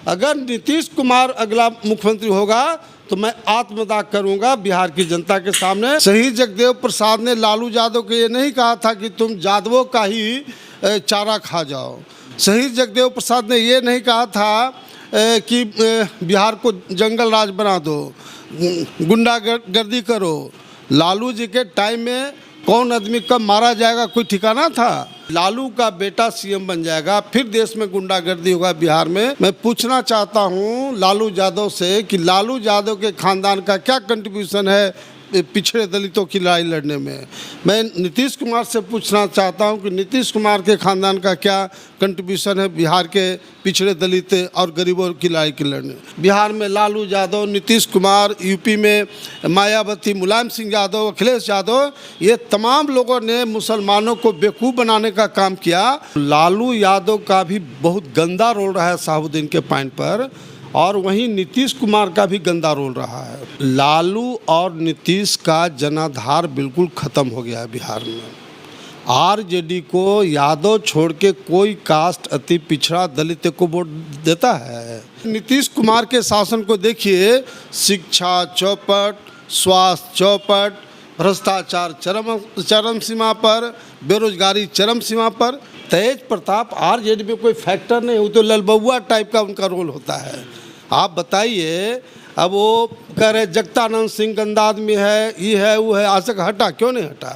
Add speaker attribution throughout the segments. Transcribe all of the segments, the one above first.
Speaker 1: अगर नीतीश कुमार अगला मुख्यमंत्री होगा तो मैं आत्मदाह करूंगा बिहार की जनता के सामने। शहीद जगदेव प्रसाद ने लालू यादव को ये नहीं कहा था कि तुम यादवों का ही चारा खा जाओ। शहीद जगदेव प्रसाद ने ये नहीं कहा था कि बिहार को जंगल राज बना दो, गुंडागर्दी करो। लालू जी के टाइम में कौन आदमी कब मारा जाएगा कोई ठिकाना था। लालू का बेटा सीएम बन जाएगा, फिर देश में गुंडागर्दी होगा बिहार में। मैं पूछना चाहता हूं लालू यादव से कि लालू यादव के खानदान का क्या कंट्रीब्यूशन है पिछड़े दलितों की लड़ाई लड़ने में। मैं नीतीश कुमार से पूछना चाहता हूं कि नीतीश कुमार के खानदान का क्या कंट्रीब्यूशन है बिहार के पिछड़े दलित और गरीबों की लड़ाई की लड़ने। बिहार में लालू यादव, नीतीश कुमार, यूपी में मायावती, मुलायम सिंह यादव, अखिलेश यादव, ये तमाम लोगों ने मुसलमानों को बेवकूफ़ बनाने का काम किया। लालू यादव का भी बहुत गंदा रोल रहा है साहुद्दीन के पॉइंट पर, और वहीं नीतीश कुमार का भी गंदा रोल रहा है। लालू और नीतीश का जनाधार बिल्कुल ख़त्म हो गया है बिहार में। आरजेडी को यादव छोड़ के कोई कास्ट अति पिछड़ा दलित को वोट देता है। नीतीश कुमार के शासन को देखिए, शिक्षा चौपट, स्वास्थ्य चौपट, भ्रष्टाचार चरम सीमा पर, बेरोजगारी चरम सीमा पर। तेज प्रताप आरजेडी में कोई फैक्टर नहीं, वो तो ललबुआ टाइप का उनका रोल होता है। आप बताइए, अब वो कह रहे जगतानंद सिंह गंदा आदमी है, ये है वो है, आज तक हटा क्यों नहीं हटा?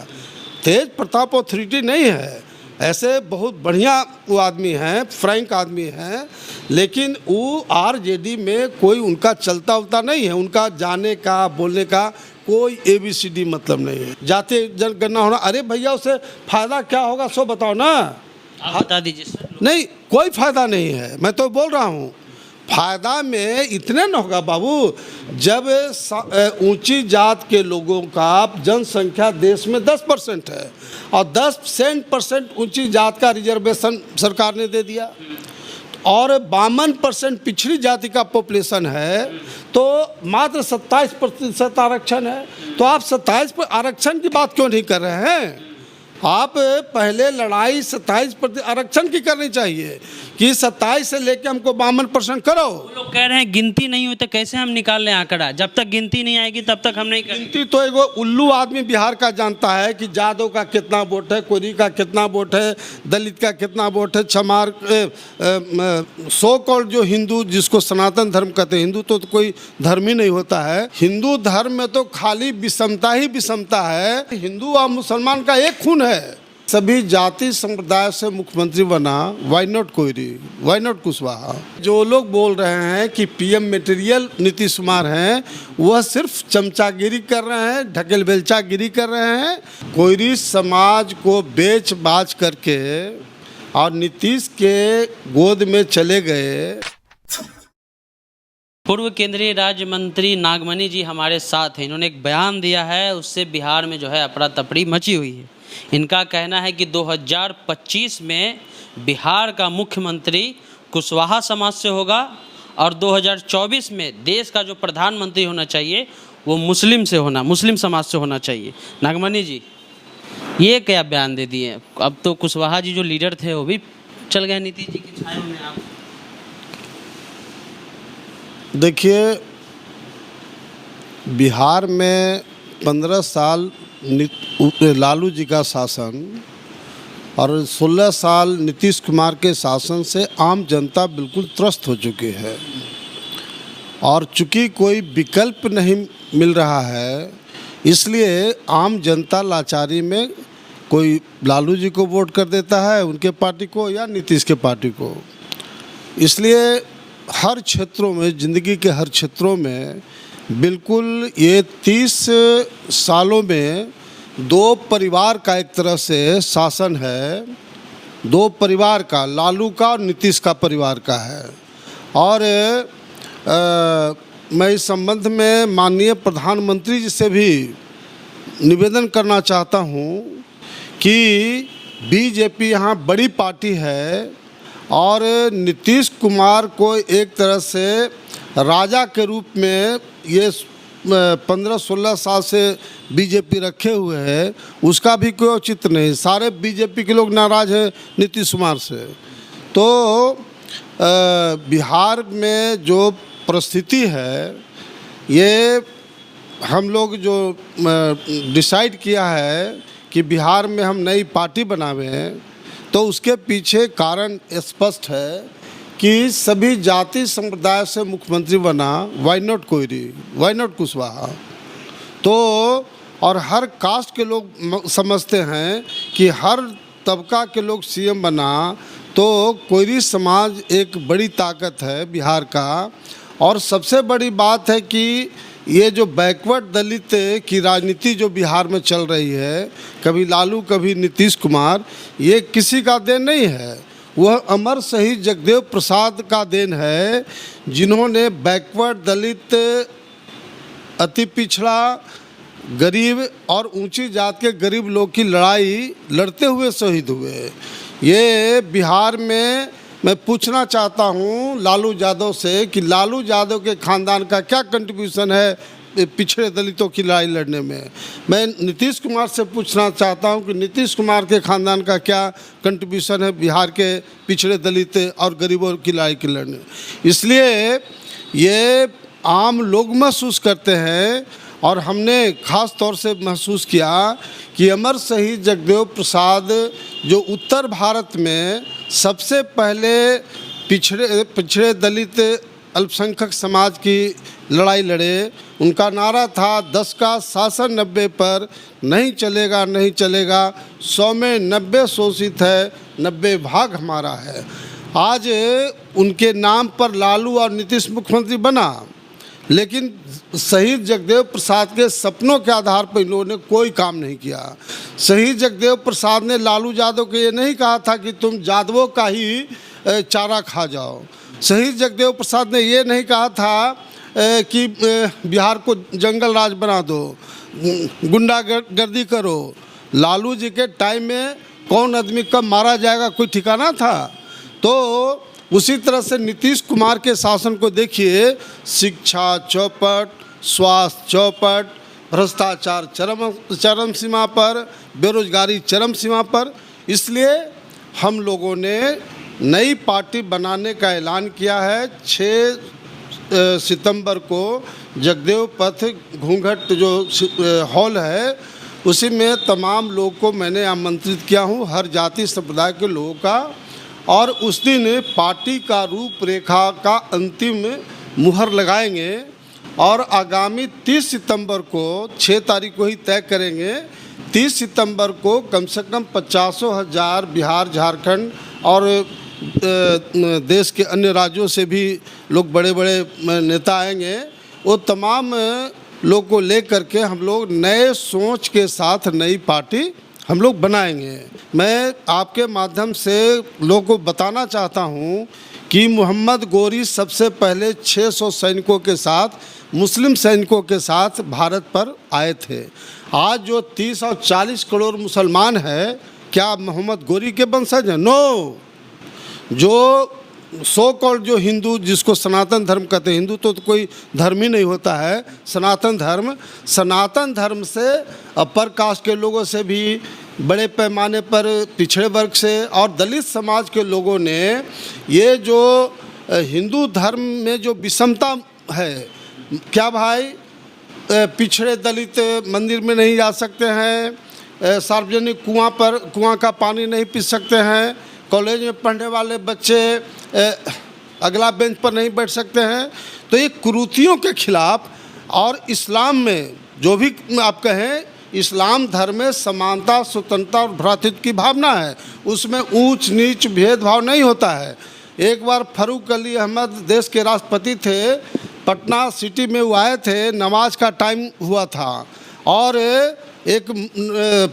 Speaker 1: तेज प्रताप ऑथोरिटी नहीं है, ऐसे बहुत बढ़िया वो आदमी हैं, फ्रैंक आदमी हैं, लेकिन वो आरजेडी में कोई उनका चलता उलता नहीं है। उनका जाने का बोलने का कोई ABCD मतलब नहीं है। जाति जनगणना होना, अरे भैया उससे फ़ायदा क्या होगा सो बताओ ना,
Speaker 2: आप बता दीजिए सर।
Speaker 1: नहीं कोई फ़ायदा नहीं है, मैं तो बोल रहा हूँ। फ़ायदा में इतने न होगा बाबू, जब ऊंची जात के लोगों का जनसंख्या देश में 10% है और 10% ऊंची जात का रिजर्वेशन सरकार ने दे दिया और 52% पिछड़ी जाति का पॉपुलेशन है, तो मात्र 27% आरक्षण है। तो आप 27% आरक्षण की बात क्यों नहीं कर रहे हैं? आप पहले लड़ाई 27% आरक्षण की करनी चाहिए कि 27 से लेके हमको 52% करो।
Speaker 2: वो लोग कह रहे हैं गिनती नहीं हुई तो कैसे हम निकाल लें आंकड़ा, जब तक गिनती नहीं आएगी तब तक हम नहीं करेंगे।
Speaker 1: गिनती तो एगो उल्लू आदमी बिहार का जानता है कि यादव का कितना वोट है, कोरी का कितना वोट है, दलित का कितना वोट है, चमार सो कॉल्ड जो हिंदू जिसको सनातन धर्म कहते हैं, हिंदू तो कोई धर्म ही नहीं होता है। हिंदू धर्म में तो खाली विषमता ही विषमता है। हिंदू और मुसलमान का एक खून है। सभी जाति संप्रदाय से मुख्यमंत्री बना, why not Koeri, why not Kushwaha. जो लोग बोल रहे हैं कि PM मटेरियल नीतीश कुमार हैं, वह सिर्फ चमचागिरी कर रहे हैं, ढकेल बेलचागिरी कर रहे हैं। कोयरी समाज को बेच बाच करके और नीतीश के गोद में चले गए।
Speaker 2: पूर्व केंद्रीय राज्य मंत्री नागमणि जी हमारे साथ हैं। इन्होंने एक बयान दिया है, उससे बिहार में जो है अफरा तफरी मची हुई है। इनका कहना है कि 2025 में बिहार का मुख्यमंत्री कुशवाहा समाज से होगा और 2024 में देश का जो प्रधानमंत्री होना चाहिए वो मुस्लिम समाज से होना चाहिए। नागमणि जी ये क्या बयान दे दिए? अब तो कुशवाहा जी जो लीडर थे वो भी चल गए नीतीश जी की छाया में। आप
Speaker 1: देखिए, बिहार में 15 साल लालू जी का शासन और 16 साल नीतीश कुमार के शासन से आम जनता बिल्कुल त्रस्त हो चुकी है, और चूँकि कोई विकल्प नहीं मिल रहा है इसलिए आम जनता लाचारी में कोई लालू जी को वोट कर देता है, उनके पार्टी को या नीतीश के पार्टी को। इसलिए हर क्षेत्रों में, ज़िंदगी के हर क्षेत्रों में बिल्कुल ये 30 सालों में दो परिवार का एक तरह से शासन है, दो परिवार का, लालू का और नीतीश का परिवार का है। और मैं इस संबंध में माननीय प्रधानमंत्री जी से भी निवेदन करना चाहता हूँ कि बीजेपी यहाँ बड़ी पार्टी है और नीतीश कुमार को एक तरह से राजा के रूप में ये 15-16 साल से बीजेपी रखे हुए है, उसका भी कोई औचित्य नहीं। सारे बीजेपी के लोग नाराज़ हैं नीतीश कुमार से। तो बिहार में जो परिस्थिति है, ये हम लोग जो डिसाइड किया है कि बिहार में हम नई पार्टी बनावे हैं, तो उसके पीछे कारण स्पष्ट है कि सभी जाति संप्रदाय से मुख्यमंत्री बना, why not Koeri, why not Kushwaha. तो और हर कास्ट के लोग समझते हैं कि हर तबका के लोग सीएम बना, तो कोयरी समाज एक बड़ी ताकत है बिहार का। और सबसे बड़ी बात है कि ये जो बैकवर्ड दलित की राजनीति जो बिहार में चल रही है, कभी लालू कभी नीतीश कुमार, ये किसी का देन नहीं है, वह अमर शहीद जगदेव प्रसाद का देन है, जिन्होंने बैकवर्ड दलित, अति पिछड़ा, गरीब और ऊंची जात के गरीब लोग की लड़ाई लड़ते हुए शहीद हुए। ये बिहार में मैं पूछना चाहता हूँ लालू यादव से कि लालू यादव के ख़ानदान का क्या कंट्रीब्यूशन है पिछड़े दलितों की लड़ाई लड़ने में। मैं नीतीश कुमार से पूछना चाहता हूँ कि नीतीश कुमार के ख़ानदान का क्या कंट्रीब्यूशन है बिहार के पिछड़े दलित और गरीबों की लड़ाई के लड़ने। इसलिए ये आम लोग महसूस करते हैं, और हमने ख़ास तौर से महसूस किया कि अमर शहीद जगदेव प्रसाद जो उत्तर भारत में सबसे पहले पिछड़े दलित अल्पसंख्यक समाज की लड़ाई लड़े। उनका नारा था 10 का शासन 90 पर, नहीं चलेगा नहीं चलेगा, 100 में 90 शोषित है, 90 भाग हमारा है। आज उनके नाम पर लालू और नीतीश मुख्यमंत्री बना, लेकिन शहीद जगदेव प्रसाद के सपनों के आधार पर इन लोगों ने कोई काम नहीं किया। शहीद जगदेव प्रसाद ने लालू यादव को ये नहीं कहा था कि तुम यादवों का ही चारा खा जाओ। शहीद जगदेव प्रसाद ने ये नहीं कहा था कि बिहार को जंगल राज बना दो, गुंडागर्दी करो। लालू जी के टाइम में कौन आदमी कब मारा जाएगा कोई ठिकाना था। तो उसी तरह से नीतीश कुमार के शासन को देखिए, शिक्षा चौपट, स्वास्थ्य चौपट, भ्रष्टाचार चरम सीमा पर, बेरोजगारी चरम सीमा पर। इसलिए हम लोगों ने नई पार्टी बनाने का ऐलान किया है। 6 सितंबर को जगदेव पथ घूंघट जो हॉल है, उसी में तमाम लोगों को मैंने आमंत्रित किया हूँ, हर जाति संप्रदाय के लोगों का। और उस दिन पार्टी का रूपरेखा का अंतिम मुहर लगाएंगे और आगामी 30 सितंबर को, 6 तारीख को ही तय करेंगे, 30 सितंबर को कम से कम 50,000 बिहार, झारखंड और देश के अन्य राज्यों से भी लोग, बड़े बड़े नेता आएंगे। वो तमाम लोग को लेकर के हम लोग नए सोच के साथ नई पार्टी हम लोग बनाएंगे। मैं आपके माध्यम से लोगों को बताना चाहता हूं कि मोहम्मद गोरी सबसे पहले 600 सैनिकों के साथ, मुस्लिम सैनिकों के साथ भारत पर आए थे। आज जो 30 और 40 करोड़ मुसलमान हैं, क्या मोहम्मद गोरी के वंशज हैं? नो। जो सो कॉल्ड जो हिंदू, जिसको सनातन धर्म कहते हैं, हिंदू तो कोई धर्म ही नहीं होता है, सनातन धर्म से अपर कास्ट के लोगों से भी, बड़े पैमाने पर पिछड़े वर्ग से और दलित समाज के लोगों ने ये जो हिंदू धर्म में जो विषमता है, क्या भाई पिछड़े दलित मंदिर में नहीं जा सकते हैं, सार्वजनिक कुआं का पानी नहीं पी सकते हैं, कॉलेज में पढ़ने वाले बच्चे अगला बेंच पर नहीं बैठ सकते हैं। तो ये कुरीतियों के खिलाफ, और इस्लाम में जो भी आप कहें, इस्लाम धर्म में समानता, स्वतंत्रता और भ्रातृत्व की भावना है, उसमें ऊंच नीच भेदभाव नहीं होता है। एक बार फारूक अली अहमद देश के राष्ट्रपति थे, पटना सिटी में वो आए थे, नमाज का टाइम हुआ था, और एक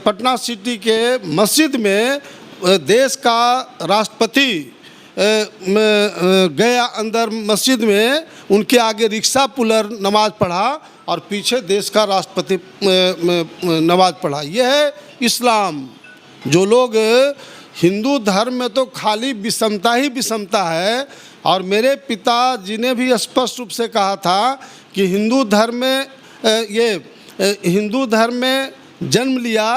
Speaker 1: पटना सिटी के मस्जिद में देश का राष्ट्रपति गया अंदर मस्जिद में, उनके आगे रिक्शा पुलर नमाज पढ़ा और पीछे देश का राष्ट्रपति नमाज पढ़ा। यह है इस्लाम। जो लोग हिंदू धर्म में तो खाली विषमता ही विषमता है, और मेरे पिताजी ने भी स्पष्ट रूप से कहा था कि हिंदू धर्म में हिंदू धर्म में जन्म लिया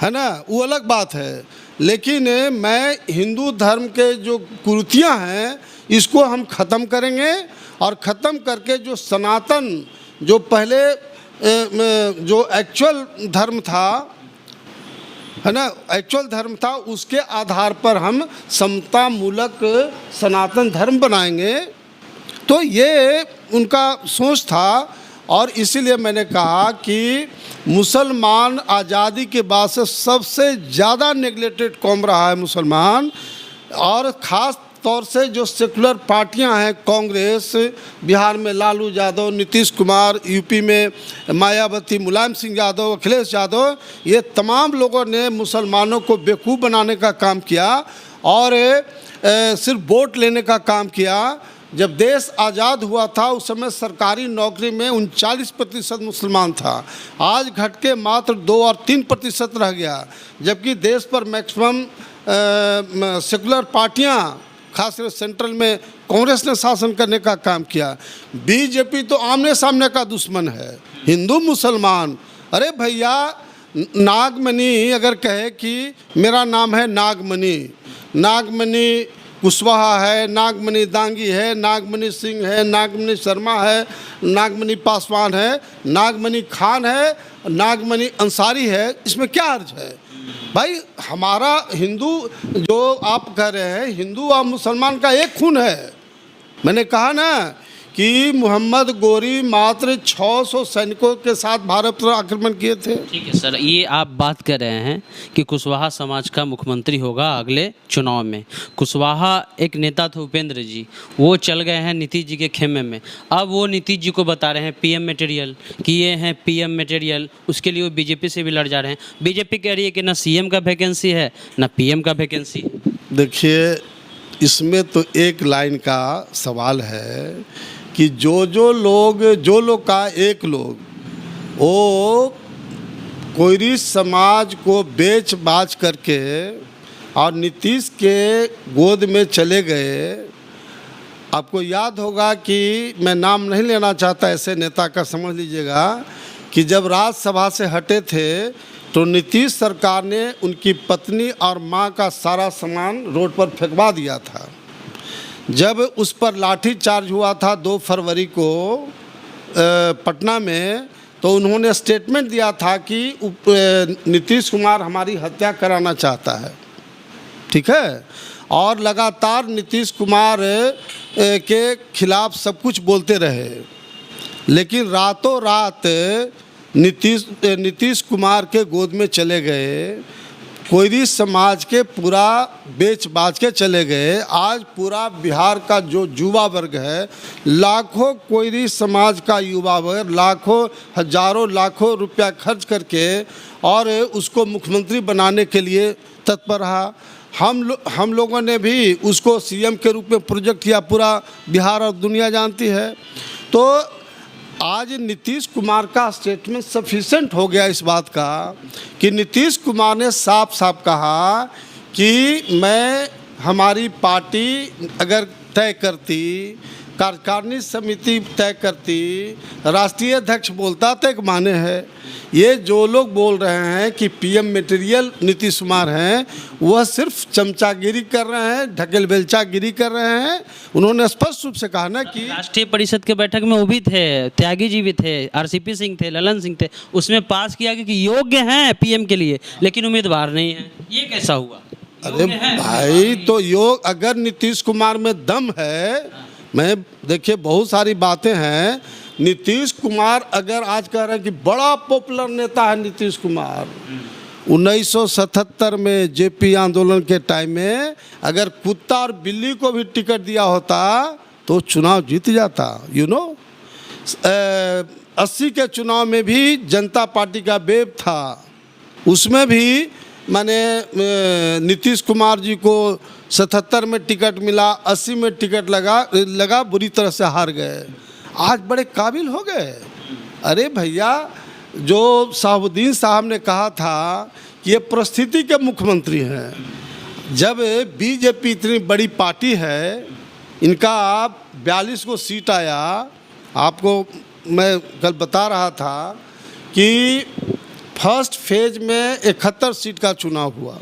Speaker 1: है ना, वो अलग बात है, लेकिन मैं हिंदू धर्म के जो कुरीतियाँ हैं इसको हम ख़त्म करेंगे, और ख़त्म करके जो सनातन, जो पहले जो एक्चुअल धर्म था, है ना, एक्चुअल धर्म था, उसके आधार पर हम समता मूलक सनातन धर्म बनाएंगे। तो ये उनका सोच था, और इसीलिए मैंने कहा कि मुसलमान आज़ादी के बाद से सबसे ज़्यादा नेग्लेक्टेड कौम रहा है मुसलमान, और ख़ास तौर से जो सेकुलर पार्टियां हैं, कांग्रेस, बिहार में लालू यादव, नीतीश कुमार, यूपी में मायावती, मुलायम सिंह यादव, अखिलेश यादव, ये तमाम लोगों ने मुसलमानों को बेवकूफ़ बनाने का काम किया और सिर्फ वोट लेने का काम किया। जब देश आज़ाद हुआ था उस समय सरकारी नौकरी में 39% मुसलमान था, आज घट के मात्र 2 और 3% रह गया, जबकि देश पर मैक्सिमम सेकुलर पार्टियां, खासकर सेंट्रल में कांग्रेस ने शासन करने का काम किया। बीजेपी तो आमने सामने का दुश्मन है, हिंदू मुसलमान। अरे भैया, नागमणि अगर कहे कि मेरा नाम है नागमणि, नागमणि कुशवाहा है, नागमणि दांगी है, नागमणि सिंह है, नागमणि शर्मा है, नागमणि पासवान है, नागमणि खान है, नागमणि अंसारी है, इसमें क्या अर्थ है भाई? हमारा हिंदू, जो आप कह रहे हैं हिंदू और मुसलमान का एक खून है। मैंने कहा ना कि मोहम्मद गोरी मात्र 600 सैनिकों के साथ भारत पर आक्रमण किए थे।
Speaker 2: ठीक है सर, ये आप बात कर रहे हैं कि कुशवाहा समाज का मुख्यमंत्री होगा अगले चुनाव में। कुशवाहा एक नेता थे, उपेंद्र जी, वो चल गए हैं नीतीश जी के खेमे में। अब वो नीतीश जी को बता रहे हैं पीएम मटेरियल, कि ये हैं पीएम मटेरियल, उसके लिए वो बीजेपी से भी लड़ जा रहे हैं। बीजेपी कह रही है कि ना सीएम का वैकेंसी है ना पीएम का वैकेंसी।
Speaker 1: देखिए, इसमें तो एक लाइन का सवाल है कि जो लोग का एक लोग, वो कोयरी समाज को बेच बाच करके और नीतीश के गोद में चले गए। आपको याद होगा कि मैं नाम नहीं लेना चाहता ऐसे नेता का, समझ लीजिएगा, कि जब राज्यसभा से हटे थे तो नीतीश सरकार ने उनकी पत्नी और माँ का सारा सामान रोड पर फेंकवा दिया था। जब उस पर लाठी चार्ज हुआ था 2 फरवरी को पटना में, तो उन्होंने स्टेटमेंट दिया था कि नीतीश कुमार हमारी हत्या कराना चाहता है, ठीक है, और लगातार नीतीश कुमार के खिलाफ सब कुछ बोलते रहे। लेकिन रातों रात नीतीश कुमार के गोद में चले गए, कोयरी समाज के पूरा बेच बाच के चले गए। आज पूरा बिहार का जो युवा वर्ग है, लाखों कोयरी समाज का युवा वर्ग लाखों, हजारों, लाखों रुपया खर्च करके और उसको मुख्यमंत्री बनाने के लिए तत्पर रहा। हम लोगों ने भी उसको सीएम के रूप में प्रोजेक्ट किया, पूरा बिहार और दुनिया जानती है। तो आज नीतीश कुमार का स्टेटमेंट सफिशिएंट हो गया इस बात का कि नीतीश कुमार ने साफ साफ कहा कि मैं, हमारी पार्टी अगर तय करती, कार्यकारिणी समिति तय करती, राष्ट्रीय अध्यक्ष बोलता तो एक माने है। ये जो लोग बोल रहे हैं कि पीएम मटेरियल नीतीश कुमार हैं, वह सिर्फ चमचागिरी कर रहे हैं, ढकेल बेलचागिरी कर रहे हैं। उन्होंने स्पष्ट रूप से कहा ना कि
Speaker 2: राष्ट्रीय परिषद के बैठक में वो भी थे, त्यागी जी भी थे, आरसीपी सिंह थे, ललन सिंह थे, उसमें पास किया कि योग्य हैं पीएम के लिए, लेकिन उम्मीदवार नहीं है। ये कैसा हुआ?
Speaker 1: अरे भाई, तो योग अगर नीतीश कुमार में दम है, मैं देखिए बहुत सारी बातें हैं। नीतीश कुमार अगर आज कह रहे हैं कि बड़ा पॉपुलर नेता है नीतीश कुमार, 1977 में जेपी आंदोलन के टाइम में अगर कुत्ता और बिल्ली को भी टिकट दिया होता तो चुनाव जीत जाता। 80 के चुनाव में भी जनता पार्टी का वेव था, उसमें भी मैंने नीतीश कुमार जी को 77 में टिकट मिला, 80 में टिकट लगा, बुरी तरह से हार गए। आज बड़े काबिल हो गए। अरे भैया, जो शाहबुद्दीन साहब ने कहा था कि ये परिस्थिति के मुख्यमंत्री हैं। जब बीजेपी इतनी बड़ी पार्टी है, इनका 42 को सीट आया, आपको मैं कल बता रहा था कि फर्स्ट फेज में 71 सीट का चुनाव हुआ,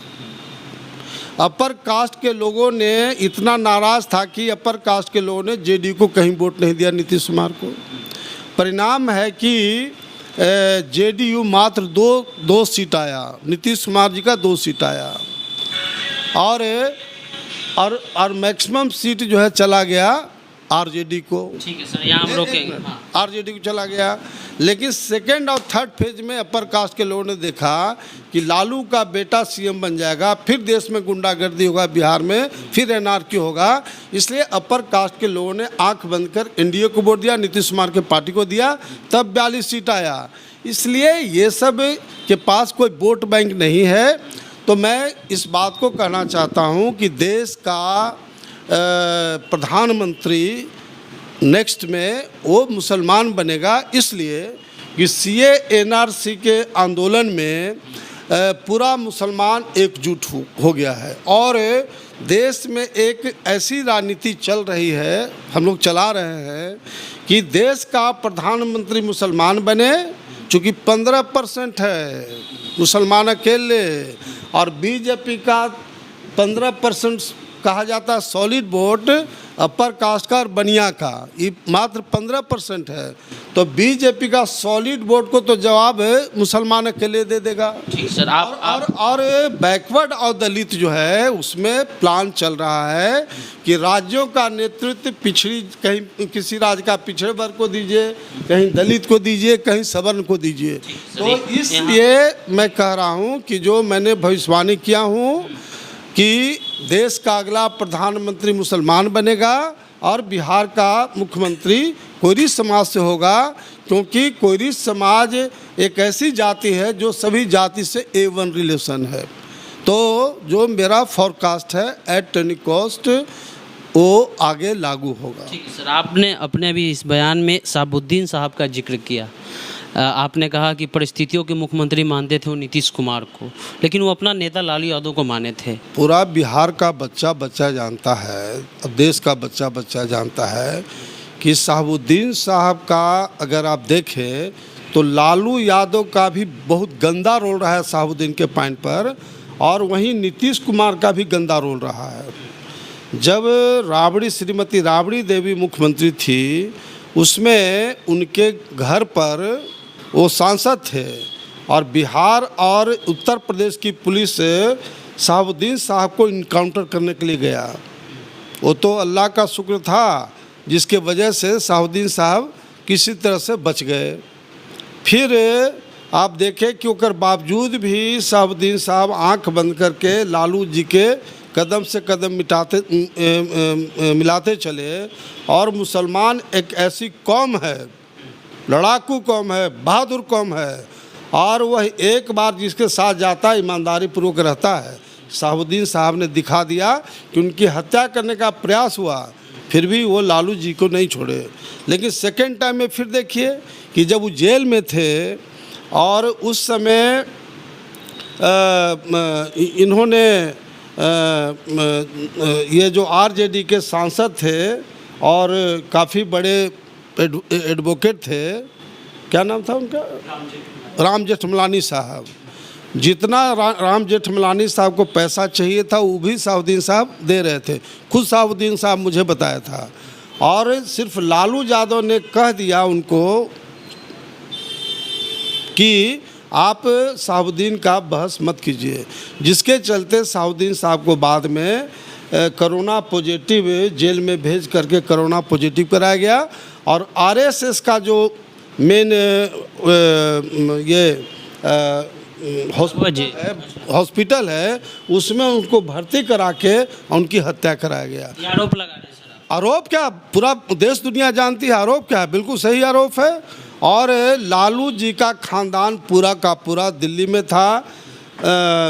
Speaker 1: अपर कास्ट के लोगों ने इतना नाराज़ था कि अपर कास्ट के लोगों ने जेडीयू को कहीं वोट नहीं दिया नीतीश कुमार को। परिणाम है कि जेडीयू मात्र दो सीट आया, नीतीश कुमार जी का 2 सीट आया और मैक्सिमम सीट जो है चला गया आरजेडी को।
Speaker 2: ठीक है सर, यहाँ हम रोकेंगे। हाँ।
Speaker 1: आरजेडी को चला गया। लेकिन सेकेंड और थर्ड फेज में अपर कास्ट के लोगों ने देखा कि लालू का बेटा सीएम बन जाएगा, फिर देश में गुंडागर्दी होगा, बिहार में फिर एनआरकी होगा, इसलिए अपर कास्ट के लोगों ने आंख बंद कर एनडीए को वोट दिया, नीतीश कुमार के पार्टी को दिया, तब 42 सीट आया। इसलिए ये सब के पास कोई वोट बैंक नहीं है। तो मैं इस बात को कहना चाहता हूँ कि देश का प्रधानमंत्री नेक्स्ट में वो मुसलमान बनेगा, इसलिए कि सीए एनआरसी के आंदोलन में पूरा मुसलमान एकजुट हो गया है और देश में एक ऐसी राजनीति चल रही है, हम लोग चला रहे हैं कि देश का प्रधानमंत्री मुसलमान बने, चूँकि 15% है मुसलमान अकेले और बीजेपी का 15% कहा जाता है सॉलिड वोट अपर कास्ट का और बनिया का, ये मात्र 15% है। तो बीजेपी का सॉलिड वोट को तो जवाब मुसलमान अकेले दे देगा।
Speaker 2: ठीक सर,
Speaker 1: और बैकवर्ड और दलित जो है उसमें प्लान चल रहा है कि राज्यों का नेतृत्व पिछड़ी, कहीं किसी राज्य का पिछड़े वर्ग को दीजिए, कहीं दलित को दीजिए, कहीं सवर्ण को दीजिए। तो इसलिए मैं कह रहा हूँ कि जो मैंने भविष्यवाणी किया हूँ कि देश का अगला प्रधानमंत्री मुसलमान बनेगा और बिहार का मुख्यमंत्री कोयरी समाज से होगा, क्योंकि कोयरी समाज एक ऐसी जाति है जो सभी जाति से A1 रिलेशन है। तो जो मेरा फोरकास्ट है एट एनी कॉस्ट वो आगे लागू होगा।
Speaker 2: ठीक है सर, आपने अपने भी इस बयान में शहाबुद्दीन साहब का जिक्र किया। आपने कहा कि परिस्थितियों के मुख्यमंत्री मानते थे वो नीतीश कुमार को, लेकिन वो अपना नेता लालू यादव को माने थे।
Speaker 1: पूरा बिहार का बच्चा जानता है, अब देश का बच्चा जानता है कि शहाबुद्दीन साहब का अगर आप देखें तो लालू यादव का भी बहुत गंदा रोल रहा है शहाबुद्दीन के पॉइंट पर, और वहीं नीतीश कुमार का भी गंदा रोल रहा है। जब श्रीमती राबड़ी देवी मुख्यमंत्री थी, उसमें उनके घर पर वो सांसद थे और बिहार और उत्तर प्रदेश की पुलिस शहाबुद्दीन साहब को इनकाउंटर करने के लिए गया। वो तो अल्लाह का शुक्र था जिसके वजह से शहाबुद्दीन साहब किसी तरह से बच गए। फिर आप देखें कि उसके बावजूद भी शहाबुद्दीन साहब आंख बंद करके लालू जी के कदम से कदम मिलाते चले। और मुसलमान एक ऐसी कौम है, लड़ाकू कौम है, बहादुर कौम है, और वह एक बार जिसके साथ जाता है ईमानदारी पूर्वक रहता है। शहाबुद्दीन साहब ने दिखा दिया कि उनकी हत्या करने का प्रयास हुआ, फिर भी वो लालू जी को नहीं छोड़े। लेकिन सेकेंड टाइम में फिर देखिए कि जब वो जेल में थे और उस समय इन्होंने ये जो आरजेडी के सांसद थे और काफ़ी बड़े एडवोकेट थे, क्या नाम था उनका, राम जेठमलानी साहब। जितना राम जेठमलानी साहब को पैसा चाहिए था वो भी शहाबुद्दीन साहब दे रहे थे, खुद शहाबुद्दीन साहब मुझे बताया था। और सिर्फ लालू यादव ने कह दिया उनको कि आप शहाबुद्दीन का बहस मत कीजिए, जिसके चलते शहाबुद्दीन साहब को बाद में कोरोना पॉजिटिव जेल में भेज करके कोरोना पॉजिटिव कराया गया। और आरएसएस का जो मेन ये हॉस्पिटल है उसमें उनको भर्ती करा के उनकी हत्या कराया गया।
Speaker 2: आरोप लगा रहे सर।
Speaker 1: आरोप क्या, पूरा देश दुनिया जानती है आरोप क्या है, बिल्कुल सही आरोप है। और लालू जी का खानदान पूरा का पूरा दिल्ली में था।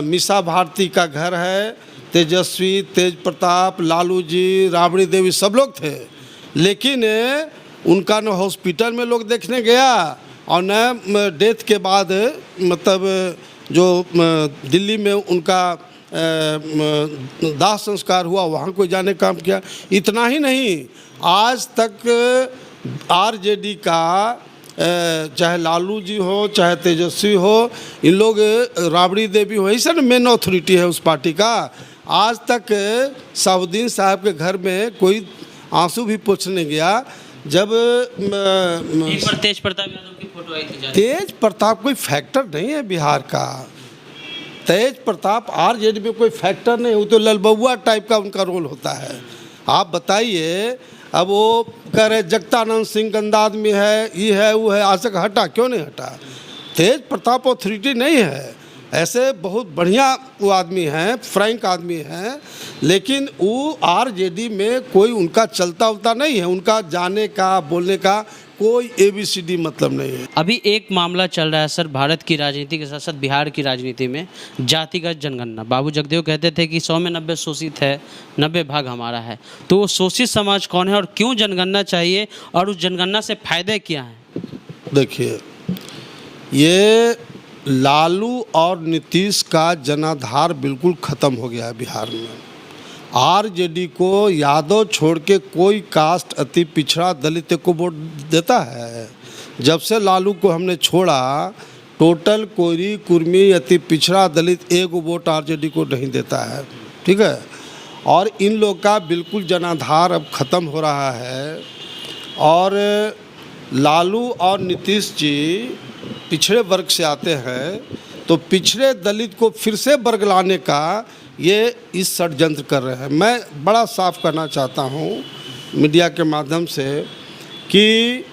Speaker 1: मीसा भारती का घर है, तेजस्वी, तेज प्रताप, लालू जी, राबड़ी देवी सब लोग थे। लेकिन उनका न हॉस्पिटल में लोग देखने गया और न डेथ के बाद मतलब जो दिल्ली में उनका दाह संस्कार हुआ वहाँ कोई जाने काम किया। इतना ही नहीं, आज तक आरजेडी का चाहे लालू जी हो चाहे तेजस्वी हो, इन लोग राबड़ी देवी हो, ऐसा ना मेन अथॉरिटी है उस पार्टी का। आज तक साहुद्दीन साहब के घर में कोई आंसू भी पोंछने गया। जब
Speaker 2: एक बार तेज प्रताप यादव की फोटो आई थी।
Speaker 1: तेज प्रताप कोई फैक्टर नहीं है बिहार का। तेज प्रताप आरजेडी में कोई फैक्टर नहीं, वो तो ललबुआ टाइप का उनका रोल होता है। आप बताइए, अब वो कह रहे जगतानंद सिंह गंदा आदमी है, ये है वो है, आज तक हटा क्यों नहीं हटा? तेज प्रताप ऑथोरिटी नहीं है, ऐसे बहुत बढ़िया वो आदमी हैं, फ्रैंक आदमी हैं, लेकिन वो आरजेडी में कोई उनका चलता उलता नहीं है, उनका जाने का बोलने का कोई ABCD मतलब नहीं है।
Speaker 2: अभी एक मामला चल रहा है सर, भारत की राजनीति के साथ साथ बिहार की राजनीति में जातिगत जनगणना। बाबू जगदेव कहते थे कि 100 में 90 शोषित है, 90 भाग हमारा है। तो वो शोषित समाज कौन है और क्यों जनगणना चाहिए और उस जनगणना से फायदे क्या हैं?
Speaker 1: देखिए, ये लालू और नीतीश का जनाधार बिल्कुल ख़त्म हो गया है बिहार में। आरजेडी को यादव छोड़ के कोई कास्ट अति पिछड़ा दलित को वोट देता है? जब से लालू को हमने छोड़ा, टोटल कोरी कुर्मी अति पिछड़ा दलित एक वोट आरजेडी को नहीं देता है, ठीक है। और इन लोग का बिल्कुल जनाधार अब ख़त्म हो रहा है। और लालू और नीतीश जी पिछड़े वर्ग से आते हैं, तो पिछड़े दलित को फिर से वर्ग लाने का ये इस षड्यंत्र कर रहे हैं। मैं बड़ा साफ करना चाहता हूँ मीडिया के माध्यम से कि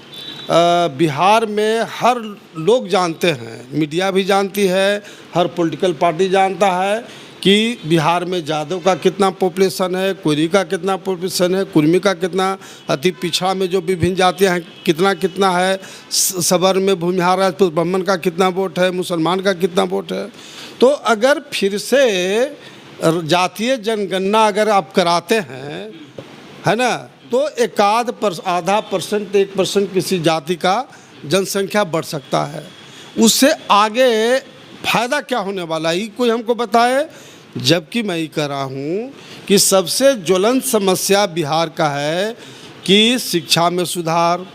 Speaker 1: बिहार में हर लोग जानते हैं, मीडिया भी जानती है, हर पॉलिटिकल पार्टी जानता है कि बिहार में यादव का कितना पॉपुलेशन है, कोयरी का कितना पॉपुलेशन है, कुर्मी का कितना, अति पिछड़ा में जो विभिन्न जातियाँ हैं कितना है, सबर में भूमिहार राजपूत ब्राह्मण का कितना वोट है, मुसलमान का कितना वोट है। तो अगर फिर से जातीय जनगणना अगर आप कराते हैं, है ना, तो आधा परसेंट 1% किसी जाति का जनसंख्या बढ़ सकता है। उससे आगे फायदा क्या होने वाला है, ये कोई हमको बताए। जबकि मैं ये कह रहा हूँ कि सबसे ज्वलंत समस्या बिहार का है कि शिक्षा में सुधार।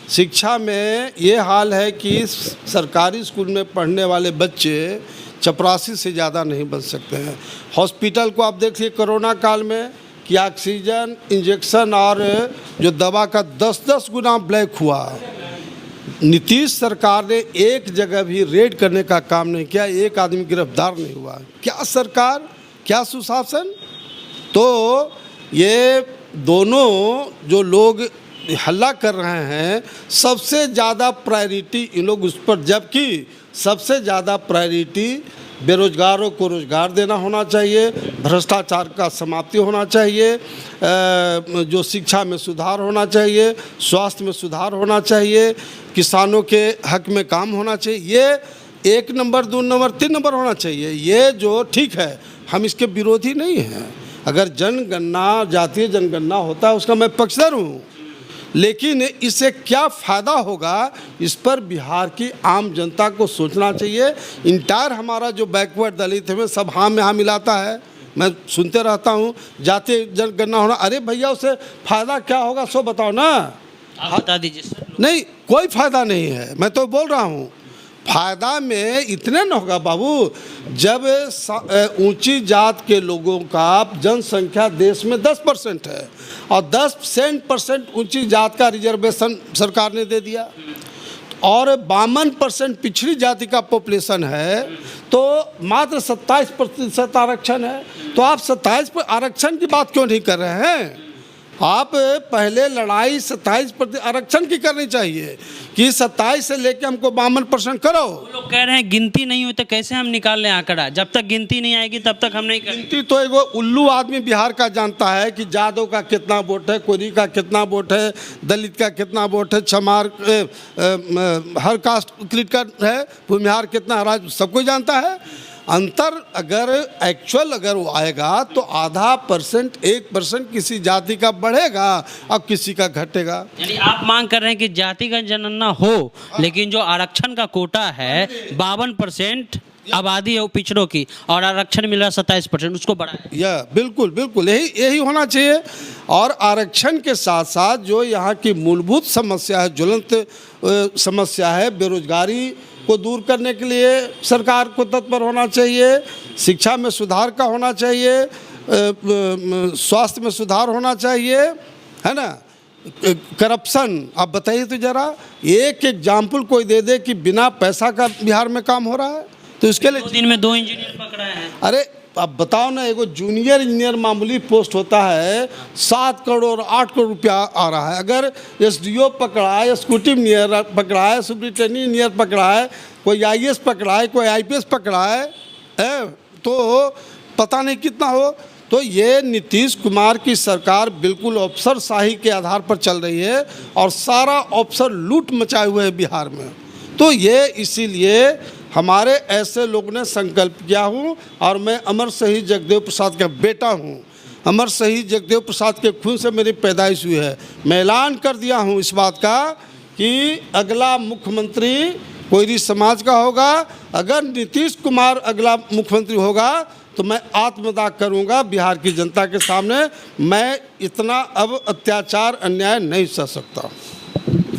Speaker 1: शिक्षा में ये हाल है कि सरकारी स्कूल में पढ़ने वाले बच्चे चपरासी से ज़्यादा नहीं बन सकते हैं। हॉस्पिटल को आप देखिए कोरोना काल में कि ऑक्सीजन इंजेक्शन और जो दवा का 10-10 गुना ब्लैक हुआ। नीतीश सरकार ने एक जगह भी रेड करने का काम नहीं किया, एक आदमी गिरफ्तार नहीं हुआ। क्या सरकार, क्या सुशासन। तो ये दोनों जो लोग हल्ला कर रहे हैं, सबसे ज़्यादा प्रायोरिटी इन लोग उस पर, जबकि सबसे ज़्यादा प्रायोरिटी बेरोजगारों को रोजगार देना होना चाहिए, भ्रष्टाचार का समाप्ति होना चाहिए, जो शिक्षा में सुधार होना चाहिए, स्वास्थ्य में सुधार होना चाहिए, किसानों के हक में काम होना चाहिए। ये 1 नंबर 2 नंबर 3 नंबर होना चाहिए। ये जो ठीक है, हम इसके विरोधी नहीं हैं। अगर जनगणना, जातीय जनगणना होता है उसका मैं पक्षधर हूँ, लेकिन इससे क्या फ़ायदा होगा, इस पर बिहार की आम जनता को सोचना चाहिए। इंटायर हमारा जो बैकवर्ड दलित है सब हाँ में हाँ मिलाता है। मैं सुनते रहता हूँ जातीय जनगणना होना, अरे भैया उससे फ़ायदा क्या होगा सो बताओ ना,
Speaker 2: आप बता दीजिए सर।
Speaker 1: नहीं, कोई फ़ायदा नहीं है। मैं तो बोल रहा हूँ फ़ायदा में इतने न होगा बाबू, जब ऊंची जात के लोगों का जनसंख्या देश में 10% है और 10% ऊंची जात का रिजर्वेशन सरकार ने दे दिया और 52% पिछड़ी जाति का पॉपुलेशन है, तो मात्र 27% आरक्षण है। तो आप 27% आरक्षण की बात क्यों नहीं कर रहे हैं? आप पहले लड़ाई 27% आरक्षण की करनी चाहिए कि 27 से लेके हमको 52% करो।
Speaker 2: वो लोग कह रहे हैं गिनती नहीं हुई तो कैसे हम निकाल लें आंकड़ा, जब तक गिनती नहीं आएगी तब तक हम नहीं करेंगे।
Speaker 1: गिनती तो एगो उल्लू आदमी बिहार का जानता है कि यादव का कितना वोट है, कोरी का कितना वोट है, दलित का कितना वोट है, चमार हर कास्ट क्लिट का है, भूमिहार कितना, राज सब कोई जानता है। अंतर अगर एक्चुअल अगर वो आएगा तो 0.5% 1% किसी जाति का बढ़ेगा और किसी का घटेगा।
Speaker 2: यानी आप मांग कर रहे हैं कि जातिगत जनगणना हो, लेकिन जो आरक्षण का कोटा है 52% आबादी है वो पिछड़ों की और आरक्षण मिल रहा 27%, उसको बढ़ाएं।
Speaker 1: या बिल्कुल बिल्कुल यही होना चाहिए। और आरक्षण के साथ साथ जो यहाँ की मूलभूत समस्या है, ज्वलंत समस्या है, बेरोजगारी को दूर करने के लिए सरकार को तत्पर होना चाहिए, शिक्षा में सुधार का होना चाहिए, स्वास्थ्य में सुधार होना चाहिए, है ना, करप्शन। आप बताइए तो जरा, एक एग्जाम्पल कोई दे दे कि बिना पैसा का बिहार में काम हो रहा है। तो इसके लिए
Speaker 2: 2 दिन में 2 इंजीनियर पकड़ाए हैं।
Speaker 1: अरे अब बताओ ना, एगो जूनियर इंजीनियर मामूली पोस्ट होता है, 7 करोड़ 8 करोड़ रुपया आ रहा है। अगर एसडीओ पकड़ा है, एक्जीक्यूटिव इंजीनियर पकड़ा है, सुपरिटेंडेंट इंजीनियर पकड़ा है, कोई आईएएस पकड़ा है, कोई आईपीएस पकड़ा है, तो पता नहीं कितना हो। तो ये नीतीश कुमार की सरकार बिल्कुल अफसरशाही के आधार पर चल रही है और सारा अफसर लूट मचाए हुए है बिहार में। तो ये इसीलिए हमारे ऐसे लोग ने संकल्प किया हूँ, और मैं अमर शहीद जगदेव प्रसाद का बेटा हूँ। अमर शहीद जगदेव प्रसाद के खून से मेरी पैदाइश हुई है। मैं ऐलान कर दिया हूँ इस बात का कि अगला मुख्यमंत्री कोयरी समाज का होगा। अगर नीतीश कुमार अगला मुख्यमंत्री होगा तो मैं आत्मदाह करूंगा बिहार की जनता के सामने। मैं इतना अब अत्याचार अन्याय नहीं सह सकता।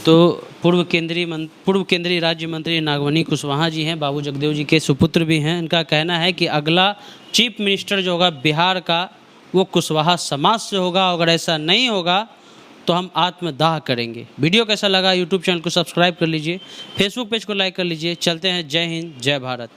Speaker 2: तो पूर्व केंद्रीय राज्य मंत्री नागमणि कुशवाहा जी हैं, बाबू जगदेव जी के सुपुत्र भी हैं। इनका कहना है कि अगला चीफ मिनिस्टर जो होगा बिहार का, वो कुशवाहा समाज से होगा। अगर ऐसा नहीं होगा तो हम आत्मदाह करेंगे। वीडियो कैसा लगा? यूट्यूब चैनल को सब्सक्राइब कर लीजिए, फेसबुक पेज को लाइक कर लीजिए। चलते हैं। जय हिंद, जय भारत।